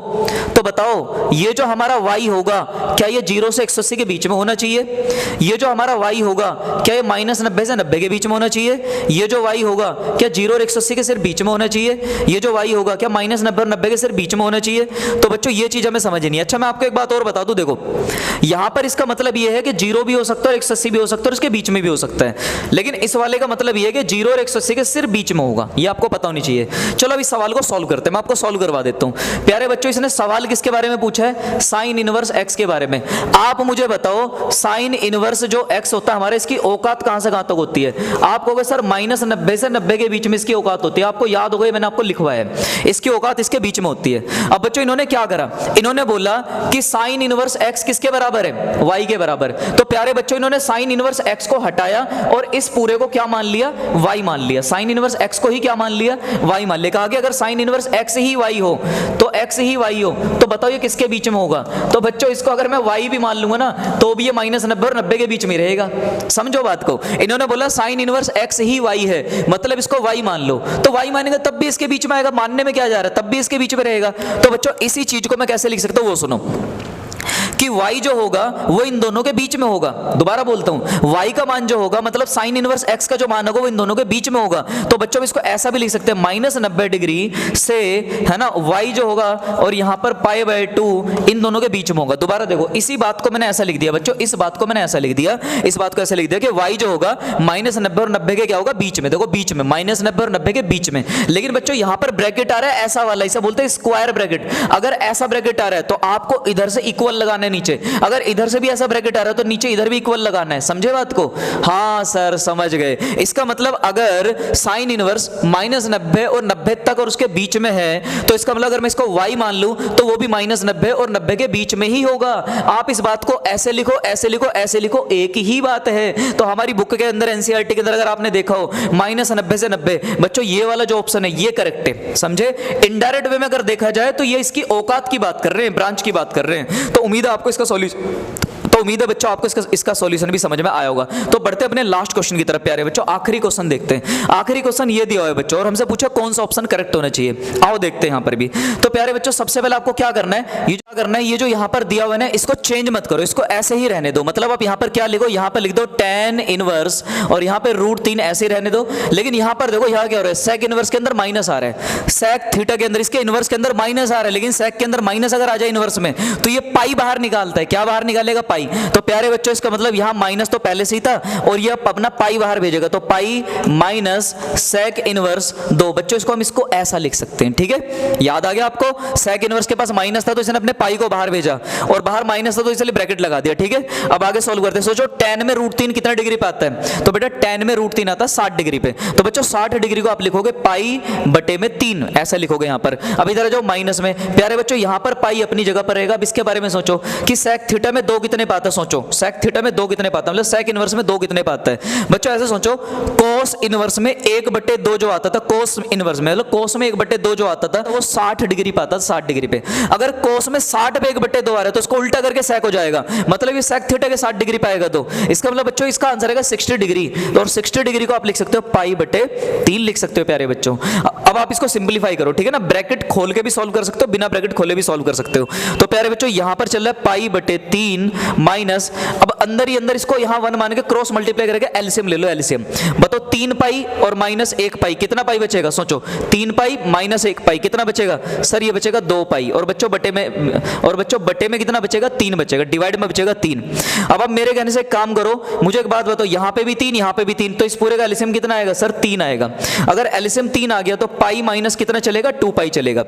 तो बताओ ये जो हमारा y होगा क्या ये 0 से 180 के बीच में होना चाहिए? ये जो हमारा y होगा क्या ये -90 से 90 के बीच में होना चाहिए? ये जो y होगा क्या 0 और 180 के सिर्फ बीच में होना चाहिए? ये जो y होगा क्या -90 और 90 के सिर्फ बीच में होना चाहिए? तो बच्चों ये चीज हमें समझ नहीं। अच्छा मैं आपको एक बात और बता दूं, देखो यहां पर इसका मतलब ये है कि 0 भी हो सकता है और 180 भी हो सकता है और इसके बीच में भी हो सकता है, लेकिन इस वाले का मतलब ये है कि 0 और 180 के सिर्फ बीच में होगा, ये आपको पता होनी चाहिए। चलो अब इस सवाल को सॉल्व करते हैं, मैं आपको सॉल्व करवा देता हूं। प्यारे बच्चों इसने सवाल किसके बारे में पूछा है? sin इनवर्स x के बारे में। आप मुझे बताओ sin इनवर्स जो x होता है हमारे, इसकी औकात कहां से कहां तक होती है? आप कहोगे सर -90 से 90 के बीच में इसकी औकात होती है। आपको याद होगा मैंने आपको लिखवाया है, इसकी औकात इसके बीच में होती है। अब बच्चों इन्होंने क्या करा, इन्होंने बोला कि sin इनवर्स x किसके बराबर है? y के बराबर। तो प्यारे बच्चों इन्होंने sin इनवर्स x को हटाया और इस पूरे को क्या मान लिया? y मान लिया। sin इनवर्स x को ही क्या मान लिया? y मान लिया। कहा कि अगर sin इनवर्स x ही y हो तो x ही y हो, तो बताओ ये किसके बीच में होगा? तो बच्चों इसको अगर मैं y भी मान लूंगा ना तो भी ये -90 और 90 के बीच में रहेगा। समझो बात को, इन्होंने बोला sin इनवर्स x ही y है, मतलब इसको y मान लो, तो y मानेगा तब भी इसके बीच में आएगा, मानने में क्या जा रहा है, तब भी इसके बीच में रहेगा। तो बच्चों इसी चीज को मैं कैसे लिख सकता हूं वो सुनो, कि y जो होगा वो इन दोनों के बीच में होगा। दोबारा बोलता हूं, y का मान जो होगा मतलब sin इनवर्स x का जो मान होगा वो इन दोनों के बीच में होगा। तो बच्चों इसको ऐसा भी लिख सकते हैं -90 डिग्री से, है ना, y जो होगा और यहां पर π/2 इन दोनों के बीच में होगा। दोबारा देखो इसी बात को मैंने ऐसा लिख दिया बच्चों, इस बात को मैंने ऐसा लिख दिया, इस बात को ऐसा लिख दिया कि y जो होगा -90 और 90 के क्या होगा? बीच में। देखो बीच में, -90 और 90 के बीच में। लेकिन बच्चों यहां पर ब्रैकेट आ रहा है ऐसा वाला, इसे बोलते हैं स्क्वायर ब्रैकेट। अगर ऐसा ब्रैकेट आ रहा है तो आपको इधर से इक्वल लगाना है नीचे, अगर इधर से भी ऐसा ब्रैकेट आ रहा है तो नीचे इधर भी इक्वल लगाना है। समझे बात को? हाँ सर समझ गए। इसका मतलब अगर sin इनवर्स -90 और 90 तक और उसके बीच में है तो इसका मतलब अगर मैं इसको y मान लूं तो वो भी -90 और 90 के बीच में ही होगा। आप इस बात को ऐसे लिखो, ऐसे लिखो, ऐसे लिखो, एक ही बात है। तो हमारी बुक के अंदर NCERT के अंदर अगर आपने देखा हो -90 से 90, बच्चों ये वाला जो ऑप्शन है ये करेक्ट है। समझे? इनडायरेक्ट वे में अगर देखा जाए तो ये इसकी औकात की बात कर रहे हैं, ब्रांच की बात कर रहे हैं। तो उम्मीद है आपको इसका तो उम्मीद है बच्चों आपको इसका सॉल्यूशन भी समझ में आया होगा। तो बढ़ते अपने लास्ट क्वेश्चन की तरफ प्यारे बच्चों, आखिरी क्वेश्चन देखते हैं। आखिरी क्वेश्चन ये दिया हुआ है बच्चों और हमसे पूछा कौन सा ऑप्शन करेक्ट होना चाहिए। आओ देखते हैं यहां पर भी। तो प्यारे बच्चों सबसे पहले आपको क्या करना है, ये जो यहां पर दिया हुआ है ना इसको चेंज मत करो, इसको ऐसे ही रहने दो। मतलब आप यहां पर क्या लिखो, यहां पर लिख दो tan इनवर्स और यहां पर √3 ऐसे रहने दो। लेकिन यहां पर देखो यहां क्या हो रहा है, sec इनवर्स के अंदर माइनस आ रहा है, sec थीटा के अंदर इसके इनवर्स के अंदर माइनस आ रहा है, लेकिन sec के अंदर माइनस अगर आ जाए इनवर्स में तो ये पाई बाहर निकालता है। क्या बाहर निकालेगा? पाई। तो प्यारे बच्चों इसका मतलब यहां माइनस तो पहले से ही था और ये अपना पाई बाहर भेजेगा, तो पाई माइनस sec इनवर्स 2। बच्चों इसको हम इसको ऐसा लिख सकते हैं। ठीक है, याद आ गया आपको? sec इनवर्स के पास माइनस था तो इसने अपने पाई को बाहर भेजा और बाहर माइनस था तो इसलिए ब्रैकेट लगा दिया, ठीक है। अब आगे सॉल्व करते हैं। सोचो tan में √3 कितना डिग्री पे आता है, तो बेटा tan में √3 आता है 60 डिग्री पे। तो बच्चों 60 डिग्री को आप लिखोगे पाई बटे में 3, ऐसा लिखोगे यहाँ पर। अब इधर जाओ माइनस में, प्यारे बच्चों यहाँ पर पाई अपनी जगह पर रहेगा। अब इसके बारे में सोचो कि sec थीटा में 2 कितने पाता है, सोचो sec थीटा में 2 कितने पाता है, मतलब sec इनवर्स में 2 कितने पाता है। बच्चों ऐसे सोचो cos इनवर्स में 1/2 जो आता था, cos इनवर्स में मतलब cos में 1/2 जो आता था वो 60 डिग्री पाता था, 60 डिग्री पे। अगर cos में 60 पे 1/2 आ रहा है तो उसको उल्टा करके sec हो जाएगा, मतलब ये sec थीटा के 60 डिग्री पाएगा। तो इसका मतलब बच्चों इसका आंसर आएगा 60 डिग्री। तो और 60 डिग्री को आप लिख सकते हो पाई बटे 3 लिख सकते हो प्यारे बच्चों। अब आप इसको सिंपलीफाई करो, ठीक है ना, ब्रैकेट खोल के भी सॉल्व कर सकते हो, बिना ब्रैकेट खोले भी सॉल्व कर सकते हो। तो प्यारे बच्चों यहां पर चल रहा है पाई बटे 3 माइनस, अब अंदर ही अंदर इसको यहां 1 मान के क्रॉस मल्टीप्लाई करके एलसीएम ले लो, एलसीएम बताओ 3 पाई और माइनस 1 पाई कितना पाई बचेगा, सोचो 3 पाई माइनस 1 पाई कितना बचेगा सर, ये बचेगा 2 पाई। और बच्चों बटे में कितना बचेगा, 3 बचेगा, डिवाइड में बचेगा 3। अब आप मेरे कहने से एक काम करो, मुझे एक बात बताओ, यहां पे भी 3 यहां पे भी 3, तो इस पूरे का एलसीएम कितना आएगा सर, 3 आएगा। अगर एलसीएम 3 आ गया तो पाई माइनस कितना चलेगा, 2 पाई चलेगा।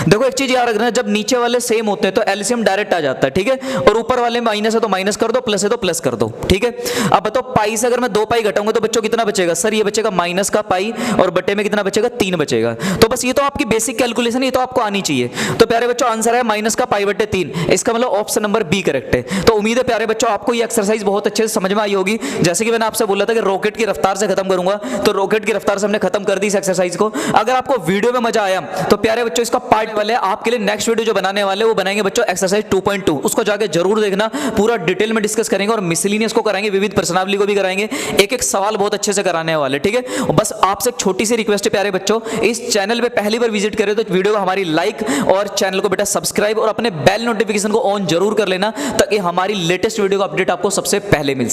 देखो एक चीज याद रखना, जब नीचे वाले सेम होते हैं तो एलसीएम डायरेक्ट आ जाता है, ठीक है, और ऊपर वाले माइनस है तो माइनस कर दो, प्लस है तो प्लस कर दो, ठीक है। अब बताओ पाई से अगर मैं 2 पाई घटाऊंगा तो बच्चों कितना बचेगा सर, ये बचेगा माइनस का पाई और बटे में कितना बचेगा, 3 बचेगा। तो बस ये तो आपकी बेसिक कैलकुलेशन, ये तो आपको आनी चाहिए। तो प्यारे बच्चों आंसर है माइनस का पाई बटे 3, इसका मतलब ऑप्शन नंबर बी करेक्ट है। तो उम्मीद है प्यारे बच्चों आपको ये एक्सरसाइज बहुत अच्छे से समझ में आई होगी। जैसे कि मैंने आपसे बोला था कि रॉकेट की रफ्तार से खत्म करूंगा, तो रॉकेट की रफ्तार से हमने खत्म कर दी इस एक्सरसाइज को। अगर आपको वीडियो में मजा आया तो प्यारे बच्चों इसका पार्ट वाले आपके लिए नेक्स्ट वीडियो जो बनाने वाले वो बनाएंगे बच्चों एक्सरसाइज 2.2, उसको जाके जरूर देखना, पूरा डिटेल में डिस्कस करेंगे और मिसलिनियस को कराएंगे, विविध प्रश्नावली को भी कराएंगे, एक एक सवाल बहुत अच्छे से कराने वाले, ठीक है। बस आपसे एक छोटी सी रिक्वेस्ट है प्यारे बच्चों, इस चैनल पे पहली बार विजिट करें तो वीडियो को हमारी लाइक और चैनल को बेटा सब्सक्राइब और अपने बेल नोटिफिकेशन को ऑन जरूर कर लेना, ताकि हमारी लेटेस्ट वीडियो का अपडेट आपको सबसे पहले मिल सके।